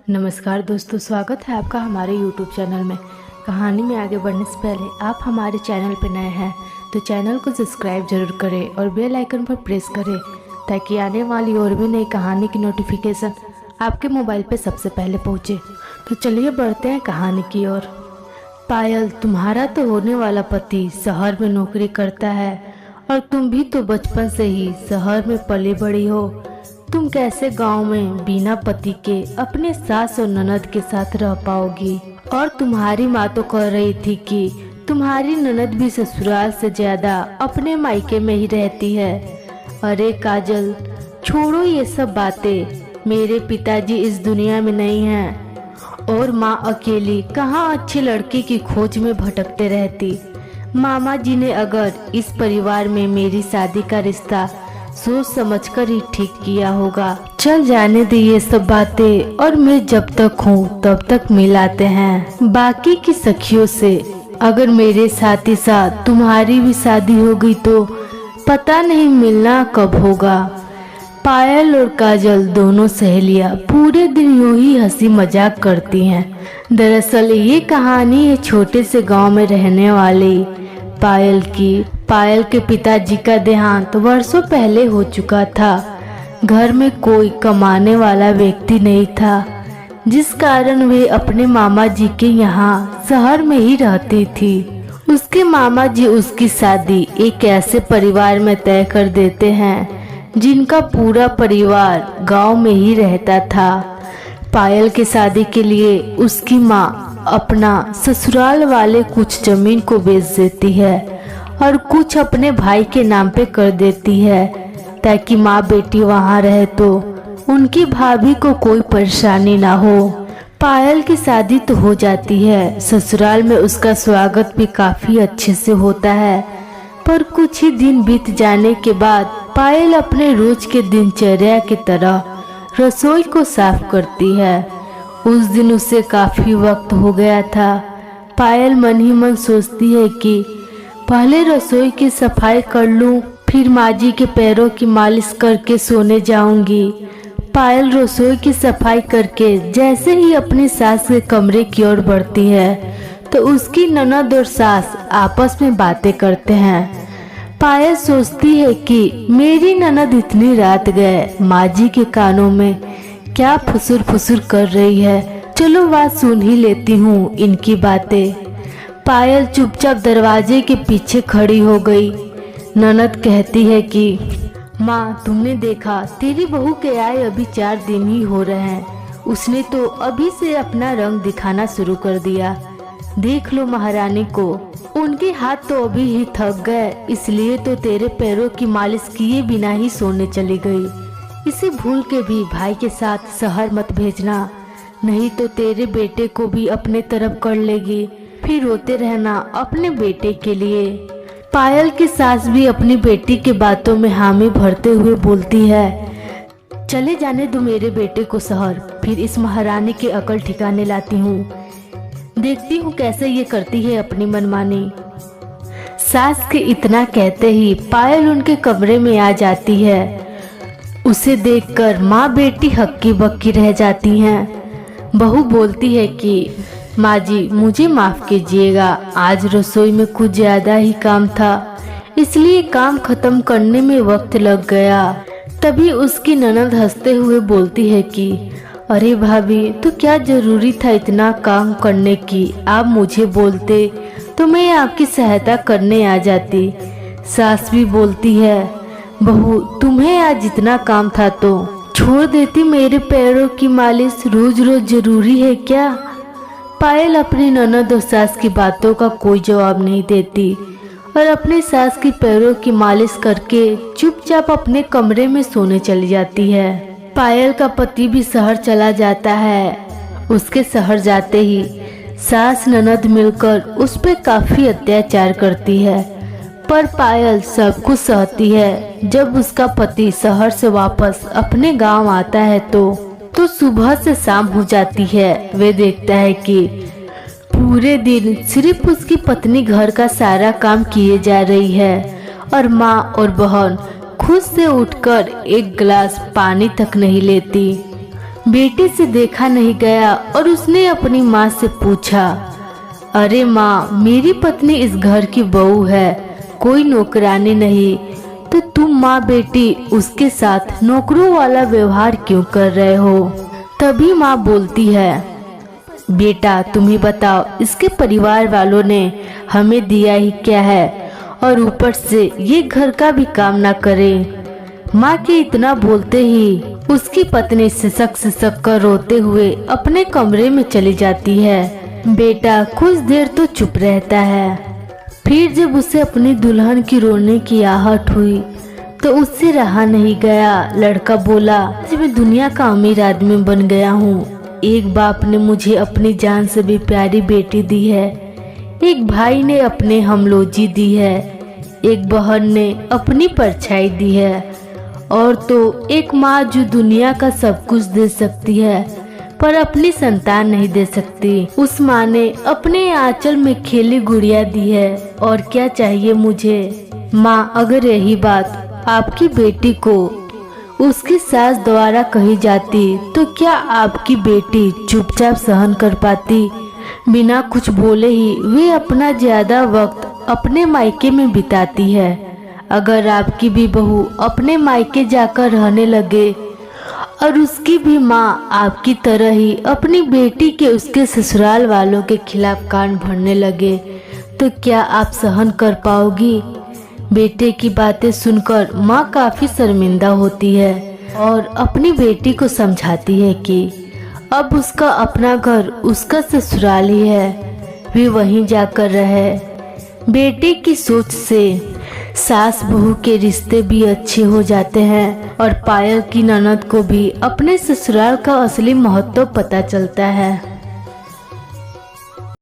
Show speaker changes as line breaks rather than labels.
नमस्कार दोस्तों, स्वागत है आपका हमारे YouTube चैनल में। कहानी में आगे बढ़ने से पहले आप हमारे चैनल पर नए हैं तो चैनल को सब्सक्राइब जरूर करें और बेल आइकन पर प्रेस करें ताकि आने वाली और भी नई कहानी की नोटिफिकेशन आपके मोबाइल पे सबसे पहले पहुंचे। तो चलिए बढ़ते हैं कहानी की ओर। पायल, तुम्हारा तो होने वाला पति शहर में नौकरी करता है और तुम भी तो बचपन से ही शहर में पली बड़ी हो। तुम कैसे गांव में बिना पति के अपने सास और ननद के साथ रह पाओगी? और तुम्हारी माँ तो कह रही थी कि तुम्हारी ननद भी ससुराल से ज्यादा अपने मायके में ही रहती है। अरे काजल, छोड़ो ये सब बातें। मेरे पिताजी इस दुनिया में नहीं हैं और माँ अकेली कहाँ अच्छे लड़के की खोज में भटकते रहती। मामा जी ने अगर इस परिवार में मेरी शादी का रिश्ता सोच समझकर ही ठीक किया होगा। चल जाने दे ये सब बातें, और मैं जब तक हूँ तब तक मिलाते हैं बाकी की सखियों से। अगर मेरे साथ ही साथ तुम्हारी भी शादी हो गई तो पता नहीं मिलना कब होगा। पायल और काजल दोनों सहेलियां पूरे दिन यूं ही हंसी मजाक करती हैं। दरअसल ये कहानी है छोटे से गांव में रहने वाली पायल की। पायल के पिताजी का देहांत वर्षों पहले हो चुका था। घर में कोई कमाने वाला व्यक्ति नहीं था, जिस कारण वे अपने मामा जी के यहाँ शहर में ही रहती थी। उसके मामा जी उसकी शादी एक ऐसे परिवार में तय कर देते हैं जिनका पूरा परिवार गांव में ही रहता था। पायल की शादी के लिए उसकी माँ अपना ससुराल वाले कुछ जमीन को बेच देती है और कुछ अपने भाई के नाम पे कर देती है ताकि माँ बेटी वहाँ रहे तो उनकी भाभी को कोई परेशानी ना हो। पायल की शादी तो हो जाती है। ससुराल में उसका स्वागत भी काफी अच्छे से होता है, पर कुछ ही दिन बीत जाने के बाद पायल अपने रोज के दिनचर्या की तरह रसोई को साफ करती है। उस दिन उसे काफी वक्त हो गया था। पायल मन ही मन सोचती है कि पहले रसोई की सफाई कर लूं, फिर माँ जी के पैरों की मालिश करके सोने जाऊंगी। पायल रसोई की सफाई करके जैसे ही अपनी सास के कमरे की ओर बढ़ती है तो उसकी ननद और सास आपस में बातें करते हैं। पायल सोचती है कि मेरी ननद इतनी रात गए माँ जी के कानों में क्या फुसुर फुसुर कर रही है। चलो बात सुन ही लेती हूँ इनकी बातें। पायल चुपचाप दरवाजे के पीछे खड़ी हो गई। ननद कहती है कि माँ, तुमने देखा तेरी बहू के आए अभी 4 दिन ही हो रहे हैं। उसने तो अभी से अपना रंग दिखाना शुरू कर दिया। देख लो महारानी को, उनके हाथ तो अभी ही थक गए, इसलिए तो तेरे पैरों की मालिश किए बिना ही सोने चली गई। इसे भूल के भी भाई के साथ शहर मत भेजना, नहीं तो तेरे बेटे को भी अपने तरफ कर लेगी, फिर रोते रहना अपने बेटे के लिए। पायल की सास भी अपनी बेटी के बातों में हामी भरते हुए बोलती है, चले जाने दो मेरे बेटे को शहर, फिर इस महारानी के अकल ठिकाने लाती हूँ। देखती हूँ कैसे ये करती है अपनी मनमानी। सास के इतना कहते ही पायल उनके कमरे में आ जाती है। उसे देखकर माँ बेटी हक्की बक्की रह जाती हैं। बहू बोलती है कि माँ जी, मुझे माफ कीजिएगा, आज रसोई में कुछ ज्यादा ही काम था, इसलिए काम खत्म करने में वक्त लग गया। तभी उसकी ननद हंसते हुए बोलती है कि अरे भाभी, तो क्या जरूरी था इतना काम करने की? आप मुझे बोलते तो मैं आपकी सहायता करने आ जाती। सास भी बोलती है, बहू तुम्हें आज इतना काम था तो छोड़ देती मेरे पैरों की मालिश, रोज रोज जरूरी है क्या? पायल अपनी ननद और सास की बातों का कोई जवाब नहीं देती और अपने सास की पैरों की मालिश करके चुपचाप अपने कमरे में सोने चली जाती है। पायल का पति भी शहर चला जाता है। उसके शहर जाते ही सास ननद मिलकर उस पर काफी अत्याचार करती है, पर पायल सब कुछ सहती है। जब उसका पति शहर से वापस अपने गांव आता है तो सुबह से शाम हो जाती है। वे देखता है कि पूरे दिन सिर्फ उसकी पत्नी घर का सारा काम किए जा रही है और माँ और बहन खुद से उठकर एक गिलास पानी तक नहीं लेती। बेटे से देखा नहीं गया और उसने अपनी माँ से पूछा, अरे माँ, मेरी पत्नी इस घर की बहू है, कोई नौकरानी नहीं, तो तुम माँ बेटी उसके साथ नौकरों वाला व्यवहार क्यों कर रहे हो? तभी माँ बोलती है, बेटा तुम ही बताओ, इसके परिवार वालों ने हमें दिया ही क्या है, और ऊपर से ये घर का भी काम ना करे। माँ के इतना बोलते ही उसकी पत्नी सिसक कर रोते हुए अपने कमरे में चली जाती है। बेटा कुछ देर तो चुप रहता है, फिर जब उसे अपनी दुल्हन की रोने की आहट हुई तो उससे रहा नहीं गया। लड़का बोला, आज मैं दुनिया का अमीर आदमी बन गया हूँ। एक बाप ने मुझे अपनी जान से भी प्यारी बेटी दी है, एक भाई ने अपने हमलोजी दी है, एक बहन ने अपनी परछाई दी है, और तो एक माँ जो दुनिया का सब कुछ दे सकती है पर अपनी संतान नहीं दे सकती। उस माँ ने अपने आंचल में खेली गुड़िया दी है, और क्या चाहिए मुझे? माँ, अगर यही बात आपकी बेटी को उसकी सास द्वारा कही जाती तो क्या आपकी बेटी चुपचाप सहन कर पाती? बिना कुछ बोले ही वे अपना ज्यादा वक्त अपने मायके में बिताती है। अगर आपकी भी बहू अपने मायके जाकर रहने लगे और उसकी भी माँ आपकी तरह ही अपनी बेटी के उसके ससुराल वालों के खिलाफ कान भरने लगे, तो क्या आप सहन कर पाओगी? बेटे की बातें सुनकर माँ काफी शर्मिंदा होती है और अपनी बेटी को समझाती है कि अब उसका अपना घर उसका ससुराल ही है, वे वहीं जाकर रहे। बेटे की सोच से सास बहू के रिश्ते भी अच्छे हो जाते हैं और पायल की ननद को भी अपने ससुराल का असली महत्व पता चलता है।